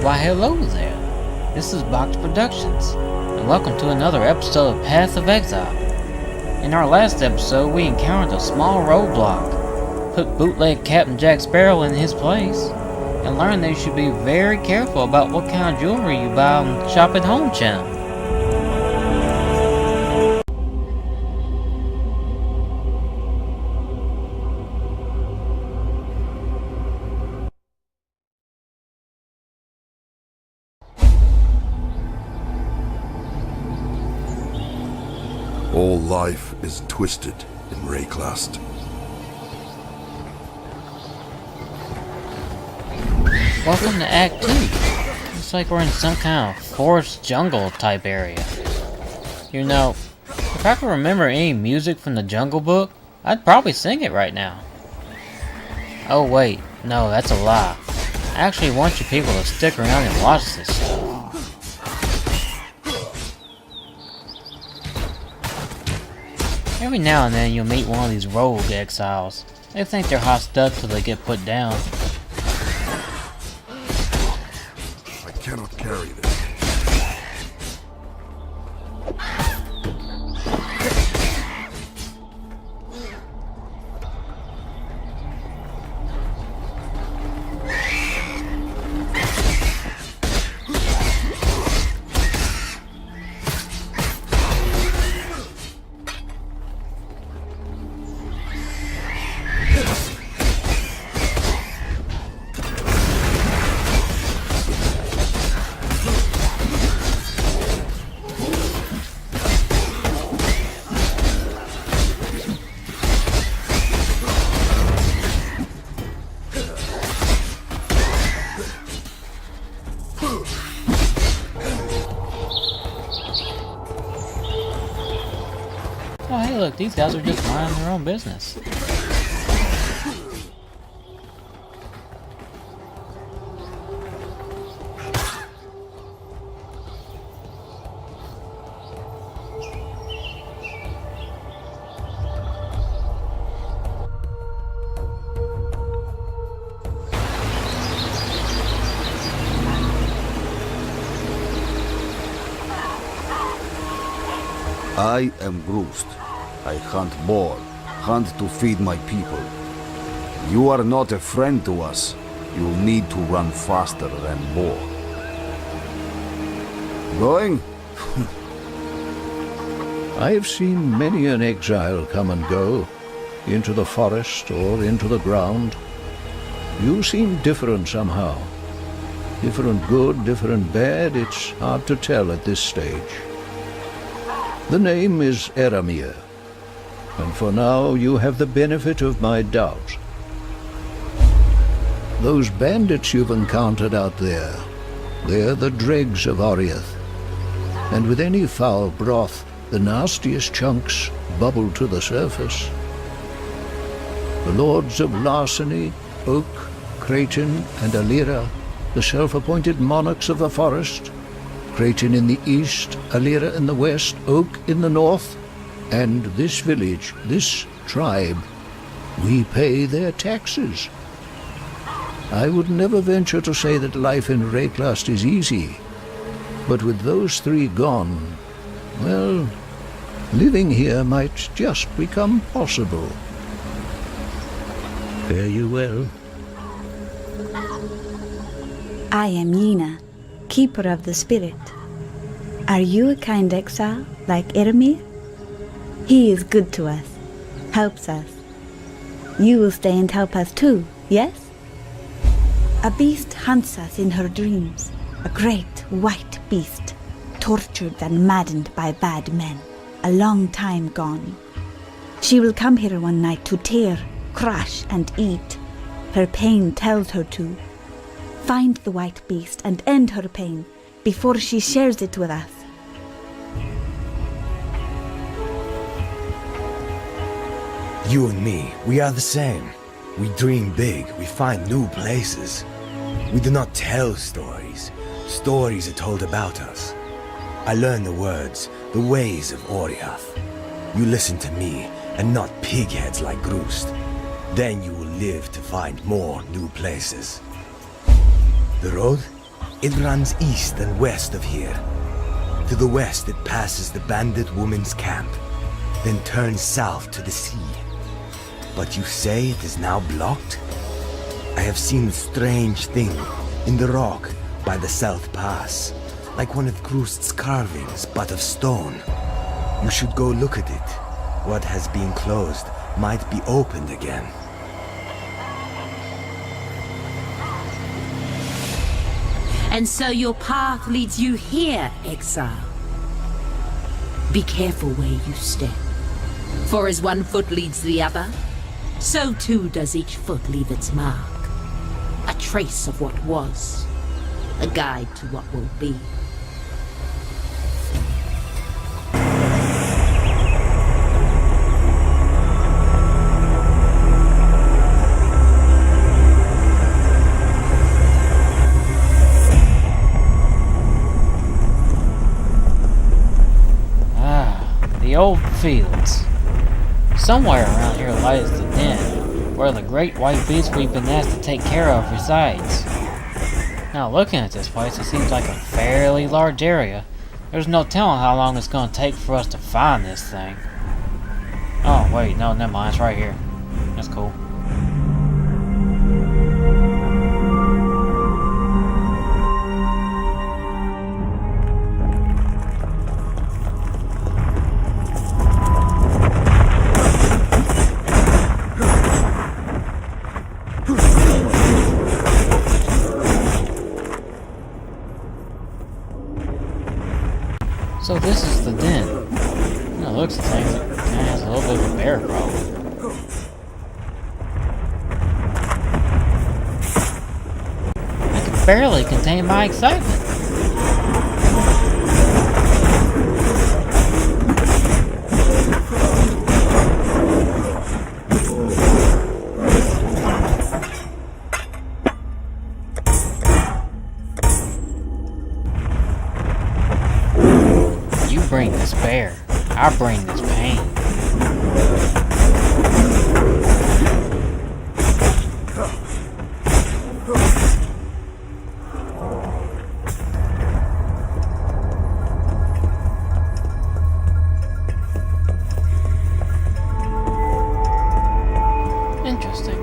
Why hello there, this is B.O.X Productions, and welcome to another episode of Path of Exile. In our last episode we encountered a small roadblock, put bootleg Captain Jack Sparrow in his place, and learned that you should be very careful about what kind of jewelry you buy on Shop at Home channel. All life is twisted in Rayclast. Welcome to Act 2. Looks like we're in some kind of forest jungle type area. You know, if I could remember any music from the Jungle Book, I'd probably sing it right now. Oh wait, no, that's a lie. I actually want you people to stick around and watch this stuff. Every now and then you'll meet one of these rogue exiles. They think they're hot stuff till they get put down. I cannot carry this. Oh hey look, these guys are just minding their own business. I am bruised. I hunt boar, hunt to feed my people. You are not a friend to us. You'll need to run faster than boar. Going? I have seen many an exile come and go, into the forest or into the ground. You seem different somehow. Different good, different bad, it's hard to tell at this stage. The name is Eramir, and for now you have the benefit of my doubt. Those bandits you've encountered out there, they're the dregs of Oriath, and with any foul broth, the nastiest chunks bubble to the surface. The lords of Larceny, Oak, Creighton, and Alira, the self-appointed monarchs of the forest, Creighton in the east, Alira in the west, Oak in the north, and this village, this tribe, we pay their taxes. I would never venture to say that life in Rayclast is easy, but with those three gone, well, living here might just become possible. Fare you well. I am Yena, Keeper of the Spirit. Are you a kind exile, like Eramir? He is good to us, helps us. You will stay and help us too, yes? A beast hunts us in her dreams, a great white beast, tortured and maddened by bad men, a long time gone. She will come here one night to tear, crush, and eat. Her pain tells her to. Find the white beast and end her pain before she shares it with us. You and me, we are the same. We dream big, we find new places. We do not tell stories. Stories are told about us. I learn the words, the ways of Oriath. You listen to me, and not pigheads like Groost. Then you will live to find more new places. The road? It runs east and west of here. To the west it passes the bandit woman's camp, then turns south to the sea. But you say it is now blocked? I have seen a strange thing in the rock by the South Pass, like one of Groost's carvings, but of stone. You should go look at it. What has been closed might be opened again. And so your path leads you here, Exile. Be careful where you step. For as one foot leads the other, so too does each foot leave its mark. A trace of what was, a guide to what will be. The old fields. Somewhere around here lies the den, where the great white beast we've been asked to take care of resides. Now looking at this place, it seems like a fairly large area. There's no telling how long it's going to take for us to find this thing. Oh wait, no, never mind, it's right here. That's cool. So this is the den. It looks like it kind of has a little bit of a bear problem. I can barely contain my excitement. Bring this bear. I bring this pain. Interesting.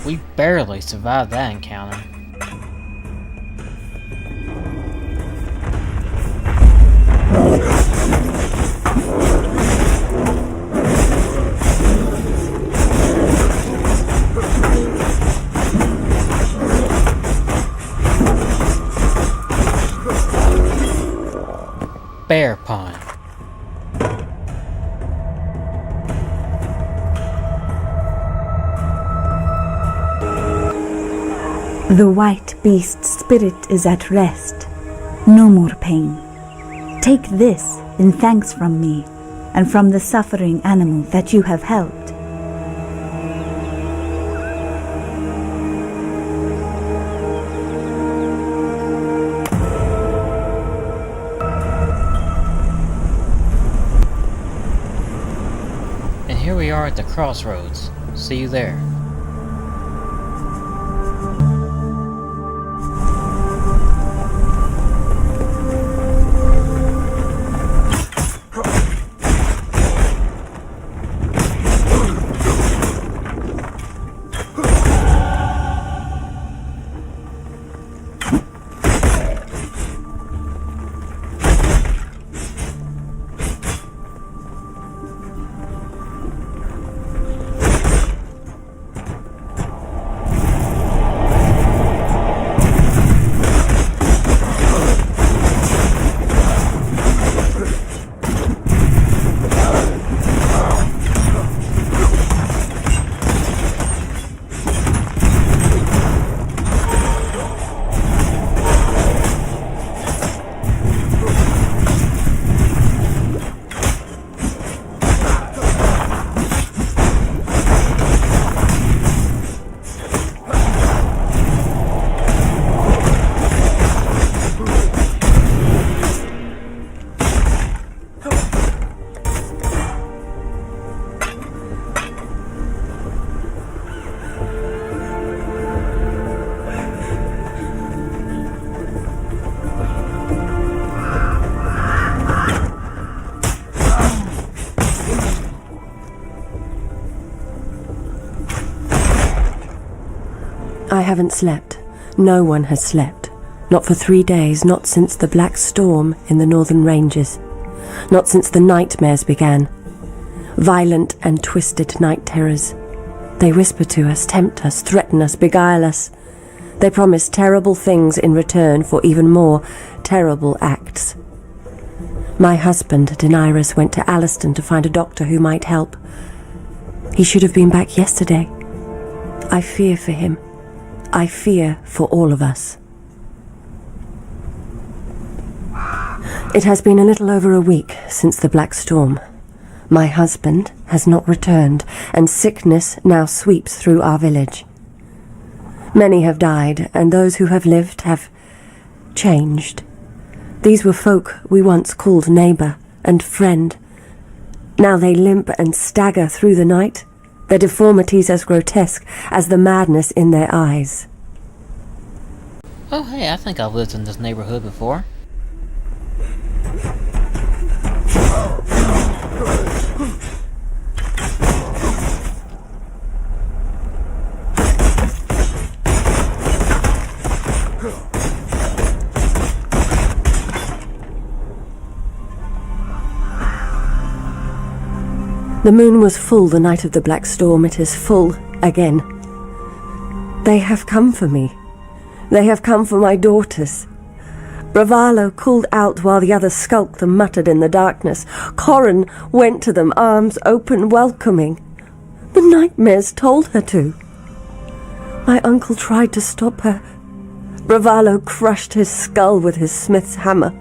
We barely survived that encounter. Bear pun. The white beast's spirit is at rest. No more pain. Take this in thanks from me, and from the suffering animal that you have helped. And here we are at the crossroads. See you there. I haven't slept. No one has slept. Not for 3 days, not since the black storm in the northern ranges. Not since the nightmares began. Violent and twisted night terrors. They whisper to us, tempt us, threaten us, beguile us. They promise terrible things in return for even more terrible acts. My husband, Daenerys, went to Alliston to find a doctor who might help. He should have been back yesterday. I fear for him. I fear for all of us. It has been a little over a week since the Black Storm. My husband has not returned, and sickness now sweeps through our village. Many have died, and those who have lived have changed. These were folk we once called neighbour and friend. Now they limp and stagger through the night, their deformities as grotesque as the madness in their eyes. Oh hey, I think I've lived in this neighborhood before. The moon was full the night of the Black Storm. It is full again. They have come for me. They have come for my daughters. Bravalo called out while the others skulked and muttered in the darkness. Corran went to them, arms open, welcoming. The nightmares told her to. My uncle tried to stop her. Bravalo crushed his skull with his smith's hammer.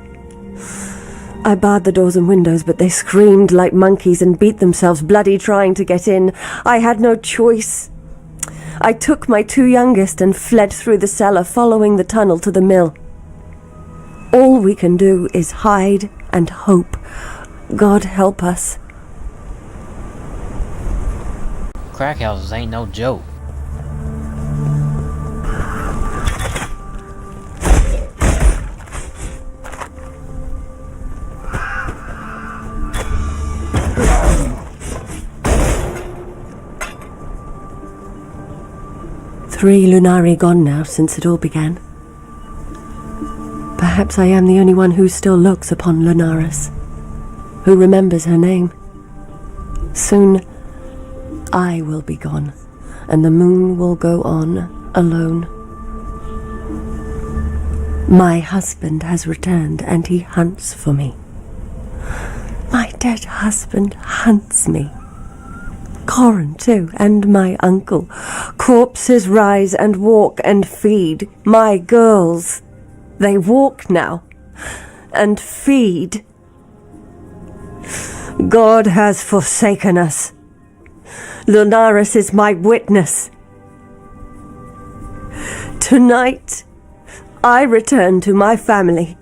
I barred the doors and windows, but they screamed like monkeys and beat themselves bloody trying to get in. I had no choice. I took my 2 youngest and fled through the cellar, following the tunnel to the mill. All we can do is hide and hope. God help us. Crack houses ain't no joke. Three Lunari gone now since it all began. Perhaps I am the only one who still looks upon Lunaris, who remembers her name. Soon I will be gone, and the moon will go on alone. My husband has returned, and he hunts for me. My dead husband hunts me. Corran, too, and my uncle. Corpses rise and walk and feed. My girls, they walk now and feed. God has forsaken us. Lunaris is my witness. Tonight, I return to my family.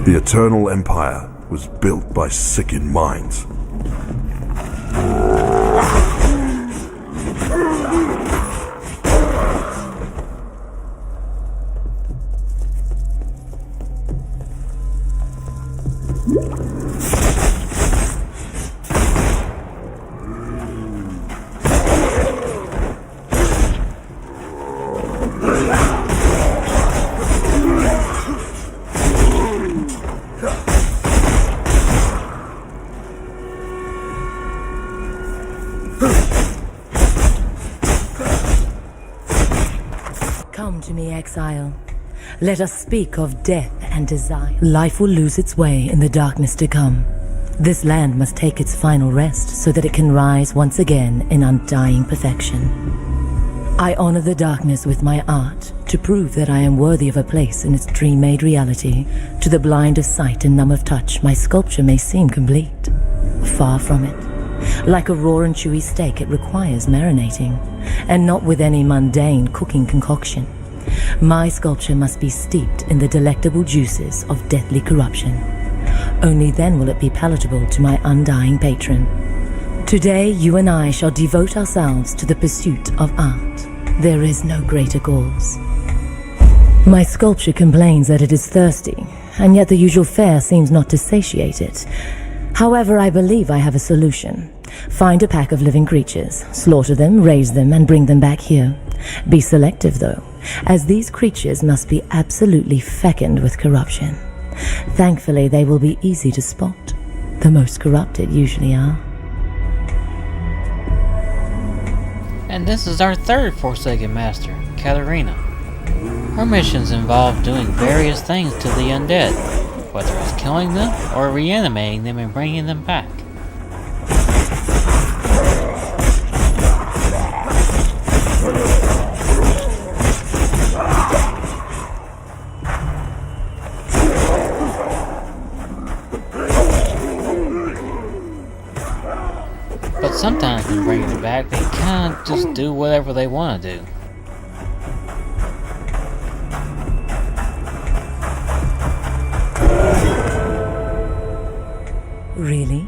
The Eternal Empire was built by sickened minds. to me, exile. Let us speak of death and desire. Life will lose its way in the darkness to come. This land must take its final rest so that it can rise once again in undying perfection. I honor the darkness with my art to prove that I am worthy of a place in its dream-made reality. To the blind of sight and numb of touch, my sculpture may seem complete. Far from it. Like a raw and chewy steak, it requires marinating, and not with any mundane cooking concoction. My sculpture must be steeped in the delectable juices of deathly corruption. Only then will it be palatable to my undying patron. Today, you and I shall devote ourselves to the pursuit of art. There is no greater cause. My sculpture complains that it is thirsty, and yet the usual fare seems not to satiate it. However, I believe I have a solution. Find a pack of living creatures, slaughter them, raise them, and bring them back here. Be selective, though, as these creatures must be absolutely fecund with corruption. Thankfully, they will be easy to spot. The most corrupted usually are. And this is our third Forsaken Master, Katarina. Her missions involve doing various things to the undead, whether it's killing them or reanimating them and bringing them back. But sometimes when bringing them back, they kinda just do whatever they want to do. Really?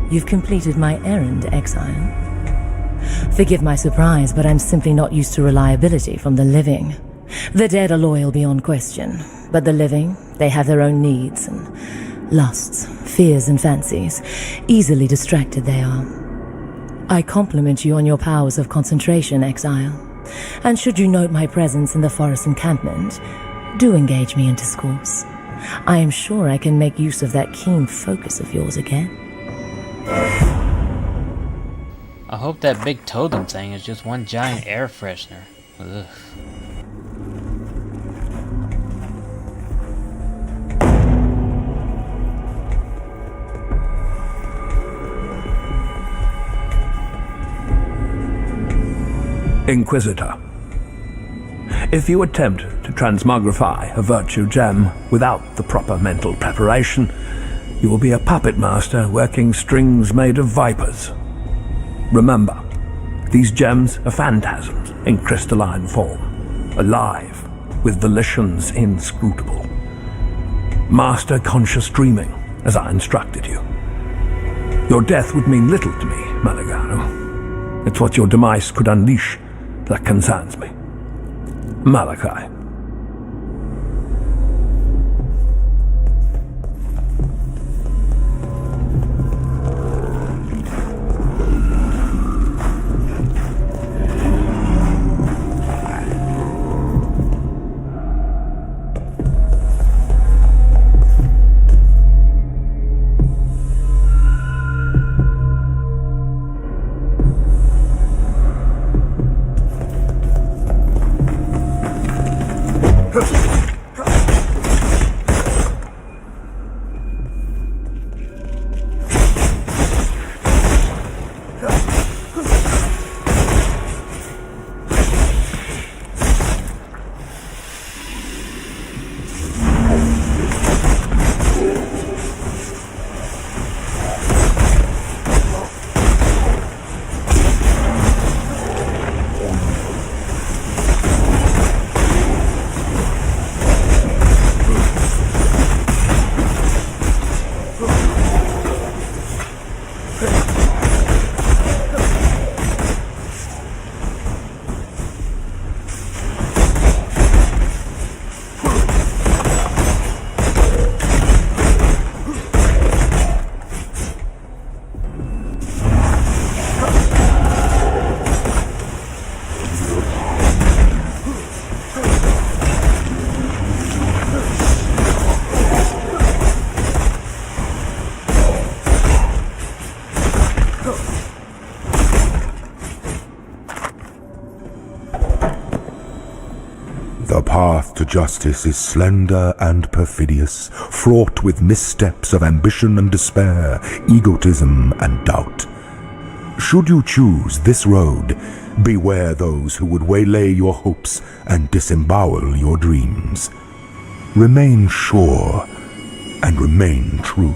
You've completed my errand, exile? Forgive my surprise, but I'm simply not used to reliability from the living. The dead are loyal beyond question, but the living, they have their own needs and lusts, fears and fancies. Easily distracted they are. I compliment you on your powers of concentration, exile. And should you note my presence in the forest encampment, do engage me in discourse. I am sure I can make use of that keen focus of yours again. I hope that big totem thing is just one giant air freshener. Ugh. Inquisitor. If you attempt to transmogrify a virtue gem without the proper mental preparation, you will be a puppet master working strings made of vipers. Remember, these gems are phantasms in crystalline form, alive, with volitions inscrutable. Master conscious dreaming, as I instructed you. Your death would mean little to me, Malagaro. It's what your demise could unleash that concerns me. Malachi. path to justice is slender and perfidious, fraught with missteps of ambition and despair, egotism and doubt. Should you choose this road, beware those who would waylay your hopes and disembowel your dreams. Remain sure and remain true.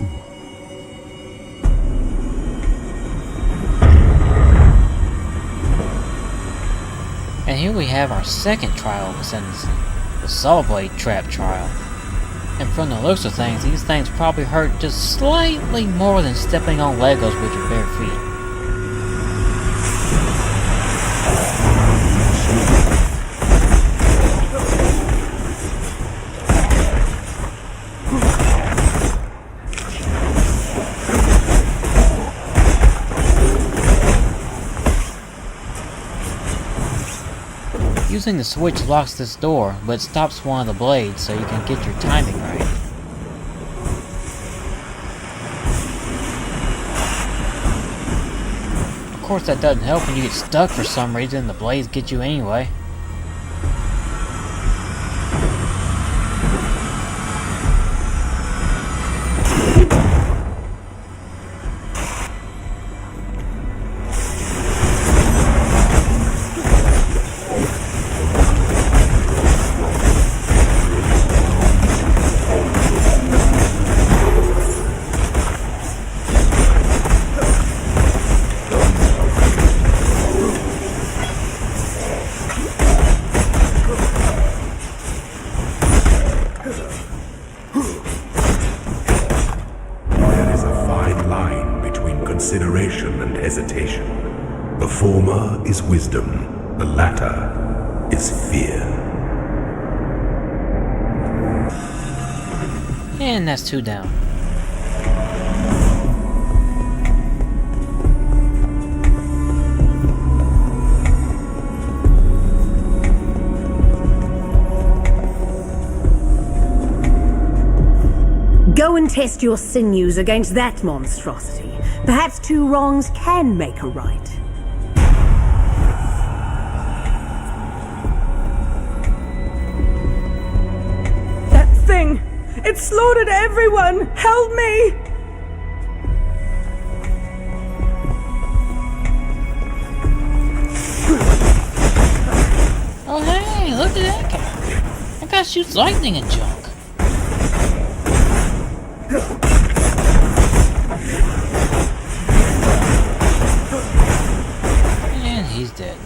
And here we have our second trial of ascendancy, the Saw Blade Trap Trial. And from the looks of things, these things probably hurt just slightly more than stepping on Legos with your bare feet. Using the switch locks this door, but it stops one of the blades so you can get your timing right. Of course that doesn't help when you get stuck for some reason, the blades get you anyway. Consideration and hesitation. The former is wisdom, the latter is fear. And that's 2 down. Go and test your sinews against that monstrosity. Perhaps 2 wrongs can make a right. That thing! It slaughtered everyone! Help me! Oh hey, look at that guy! That guy shoots lightning and junk. And he's dead.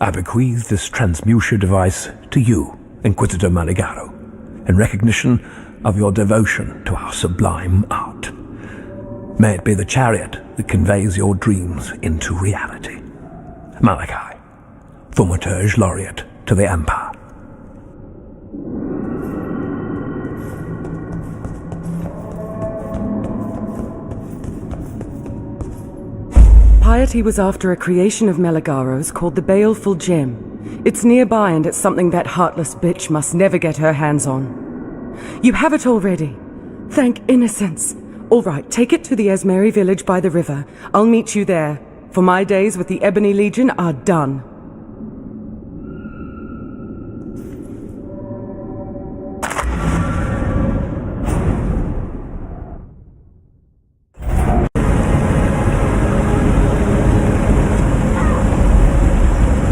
I bequeath this transmuter device to you, Inquisitor Maligaro, in recognition of your devotion to our sublime art. May it be the chariot that conveys your dreams into reality. Malachi, Thaumaturge Laureate to the Empire. Piety was after a creation of Meligaro's called the Baleful Gem. It's nearby and it's something that heartless bitch must never get her hands on. You have it already. Thank innocence. All right, take it to the Esmeri village by the river. I'll meet you there, for my days with the Ebony Legion are done.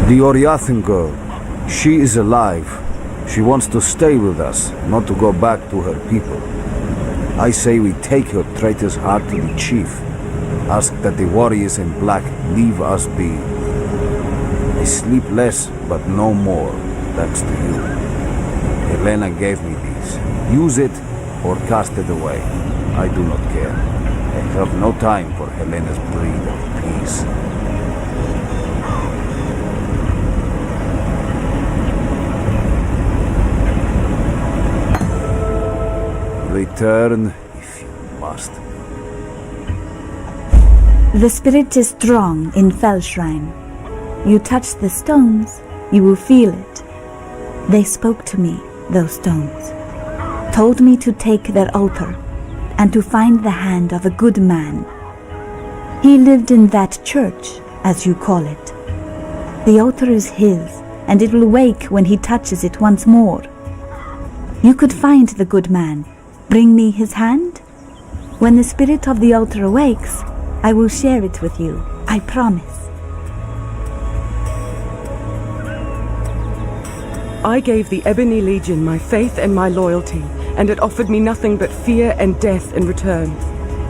The Oriathan girl, she is alive. She wants to stay with us, not to go back to her people. I say we take her traitor's heart to the chief. Ask that the warriors in black leave us be. I sleep less, but no more, thanks to you. Helena gave me these. Use it or cast it away. I do not care. I have no time for Helena's breed of peace. Return if you must. The spirit is strong in Fellshrine. You touch the stones, you will feel it. They spoke to me, those stones, told me to take their altar and to find the hand of a good man. He lived in that church, as you call it. The altar is his, and it will wake when he touches it once more. You could find the good man. Bring me his hand. When the spirit of the altar awakes, I will share it with you. I promise. I gave the Ebony Legion my faith and my loyalty, and it offered me nothing but fear and death in return.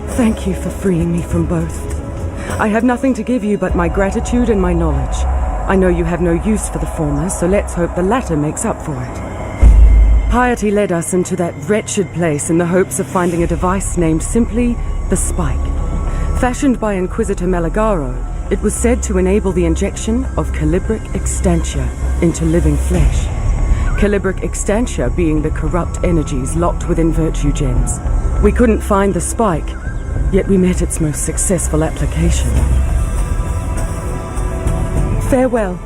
Thank you for freeing me from both. I have nothing to give you but my gratitude and my knowledge. I know you have no use for the former, so let's hope the latter makes up for it. Piety led us into that wretched place in the hopes of finding a device named simply the Spike. Fashioned by Inquisitor Meligaro, it was said to enable the injection of Calibric Extantia into living flesh. Calibric Extantia being the corrupt energies locked within virtue gems. We couldn't find the Spike, yet we met its most successful application. Farewell.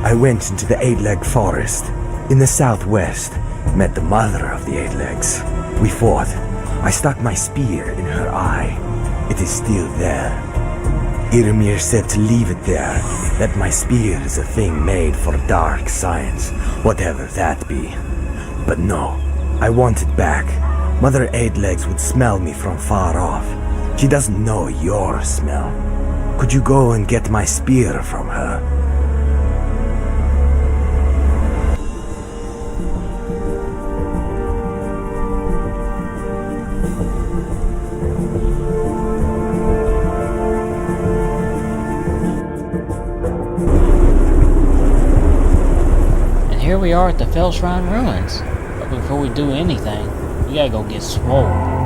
I went into the Eight-Leg Forest in the southwest, met the mother of the Eight Legs. We fought. I stuck my spear in her eye. It is still there. Irimir said to leave it there, that my spear is a thing made for dark science, whatever that be. But no, I want it back. Mother Eight-Legs would smell me from far off. She doesn't know your smell. Could you go and get my spear from her? And here we are at the Fell Shrine ruins. But before we do anything, we gotta go get swole.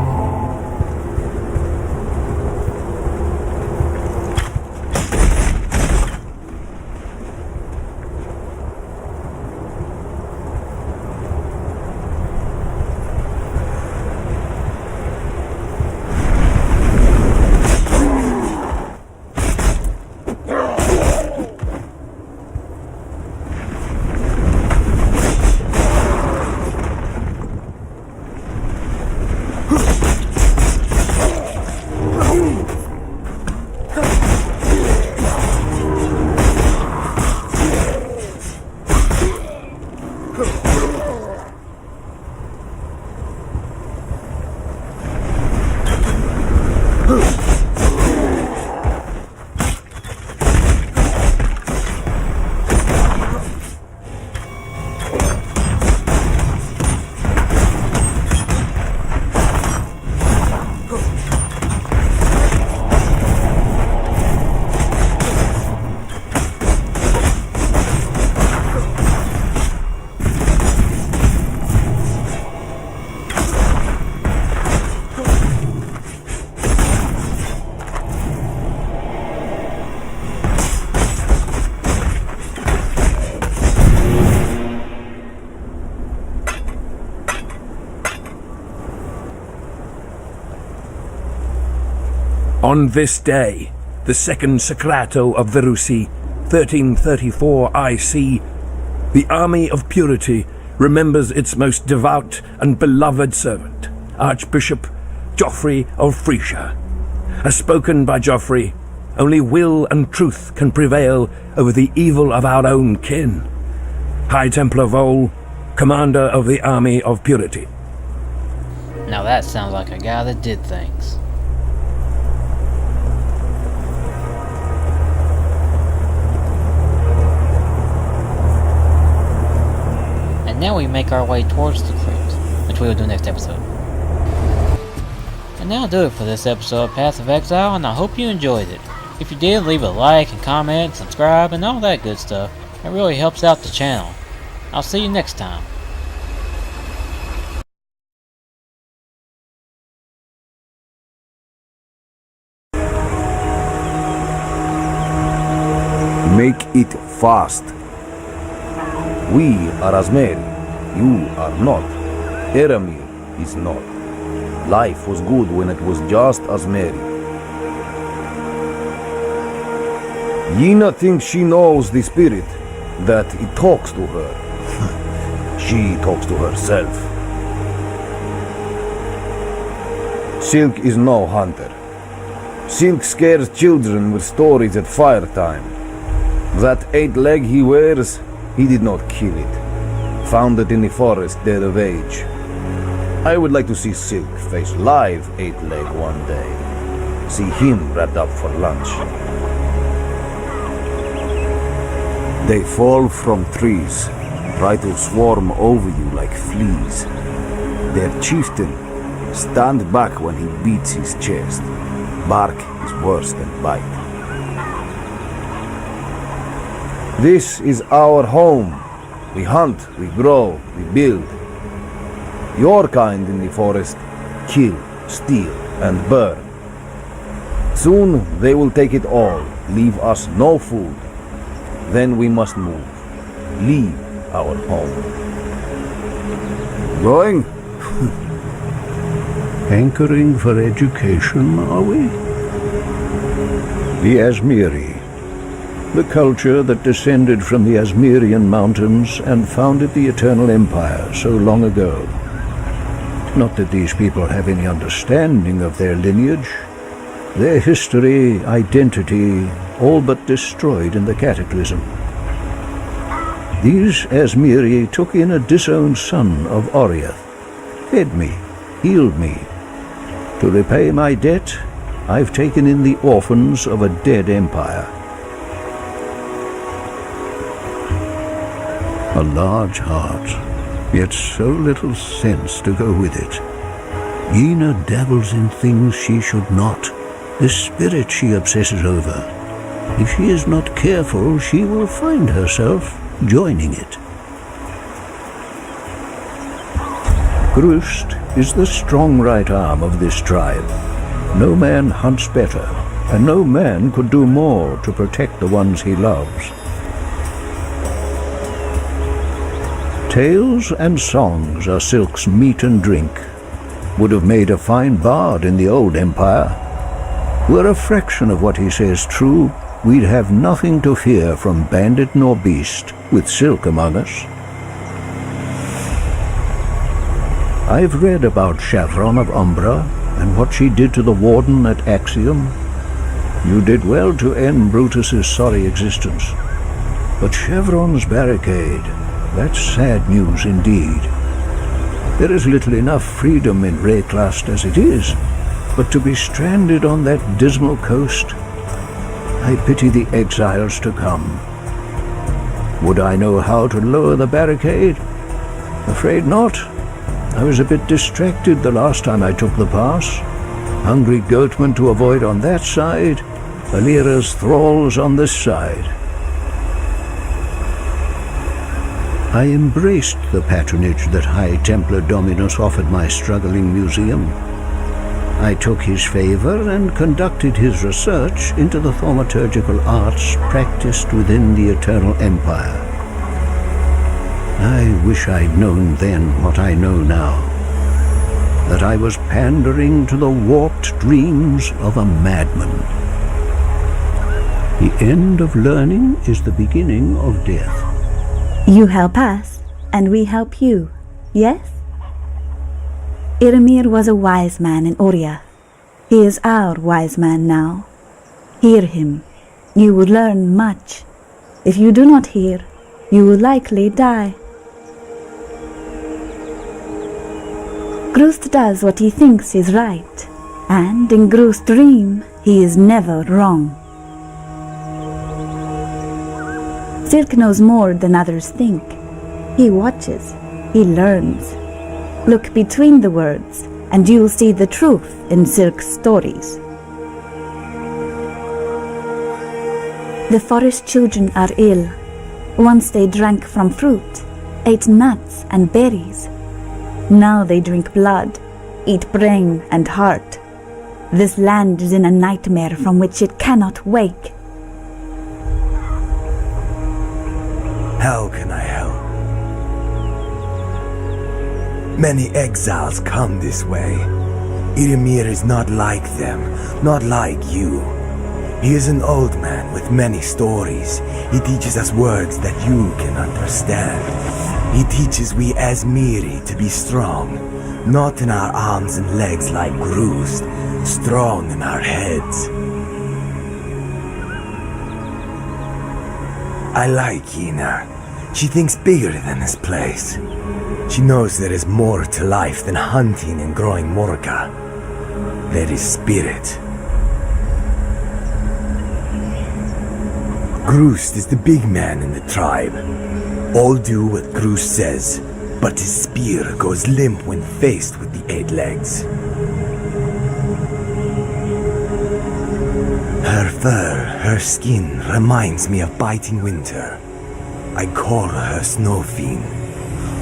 On this day, the second Sacrato of Verusi, 1334 IC, the Army of Purity remembers its most devout and beloved servant, Archbishop Geoffrey of Frisia. As spoken by Geoffrey, only will and truth can prevail over the evil of our own kin. High Templar Vol, Commander of the Army of Purity. Now that sounds like a guy that did things. And now we make our way towards the crypt, which we will do next episode. And that'll do it for this episode of Path of Exile, and I hope you enjoyed it. If you did, leave a like and comment, and subscribe, and all that good stuff. It really helps out the channel. I'll see you next time. Make it fast. We are Azmeri. You are not. Eramir is not. Life was good when it was just Azmeri. Yina thinks she knows the spirit. that it talks to her. She talks to herself. Silk is no hunter. Silk scares children with stories at fire time. That 8 leg he wears, he did not kill it. Found it in the forest dead of age. I would like to see Silk face live 8 leg one day. See him wrapped up for lunch. They fall from trees, try to swarm over you like fleas. Their chieftain stands back when he beats his chest. Bark is worse than bite. This is our home. We hunt, we grow, we build. Your kind in the forest kill, steal, and burn. Soon they will take it all, leave us no food. Then we must move, leave our home. Going? Hankering for education, are we? The Asmiri, the culture that descended from the Asmirian mountains and founded the Eternal Empire so long ago. Not that these people have any understanding of their lineage. Their history, identity, all but destroyed in the Cataclysm. These Asmiri took in a disowned son of Oriath, fed me, healed me. To repay my debt, I've taken in the orphans of a dead empire. A large heart, yet so little sense to go with it. Yena dabbles in things she should not. The spirit she obsesses over. If she is not careful, she will find herself joining it. Grust is the strong right arm of this tribe. No man hunts better, and no man could do more to protect the ones he loves. Tales and songs are Silk's meat and drink. Would have made a fine bard in the old empire. Were a fraction of what he says true, we'd have nothing to fear from bandit nor beast, with Silk among us. I've read about Chevron of Umbra, and what she did to the warden at Axiom. You did well to end Brutus's sorry existence. But Chevron's barricade, that's sad news indeed. There is little enough freedom in Rayclast as it is, but to be stranded on that dismal coast, I pity the exiles to come. Would I know how to lower the barricade? Afraid not. I was a bit distracted the last time I took the pass. Hungry goatmen to avoid on that side, Valera's thralls on this side. I embraced the patronage that High Templar Dominus offered my struggling museum. I took his favor and conducted his research into the thaumaturgical arts practiced within the Eternal Empire. I wish I'd known then what I know now, that I was pandering to the warped dreams of a madman. The end of learning is the beginning of death. You help us, and we help you, yes? Iramir was a wise man in Oriath. He is our wise man now. Hear him. You will learn much. If you do not hear, you will likely die. Grust does what he thinks is right, and in Grust's dream, he is never wrong. Silk knows more than others think. He watches, he learns. Look between the words, and you'll see the truth in Silk's stories. The forest children are ill. Once they drank from fruit, ate nuts and berries. Now they drink blood, eat brain and heart. This land is in a nightmare from which it cannot wake. How can I help? Many exiles come this way. Iramir is not like them, not like you. He is an old man with many stories. He teaches us words that you can understand. He teaches we as Miri to be strong, not in our arms and legs like Groost, strong in our heads. I like Yina. She thinks bigger than this place. She knows there is more to life than hunting and growing morka. There is spirit. Groost is the big man in the tribe. All do what Groost says, but his spear goes limp when faced with the 8 legs. Her fur, her skin reminds me of biting winter. I call her Snow Fiend.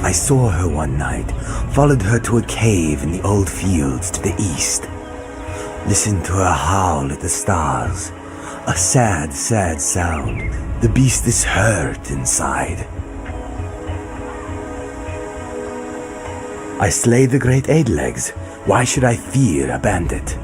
I saw her one night, followed her to a cave in the old fields to the east. Listened to her howl at the stars. A sad, sad sound. The beast is hurt inside. I slay the great 8 legs. Why should I fear a bandit?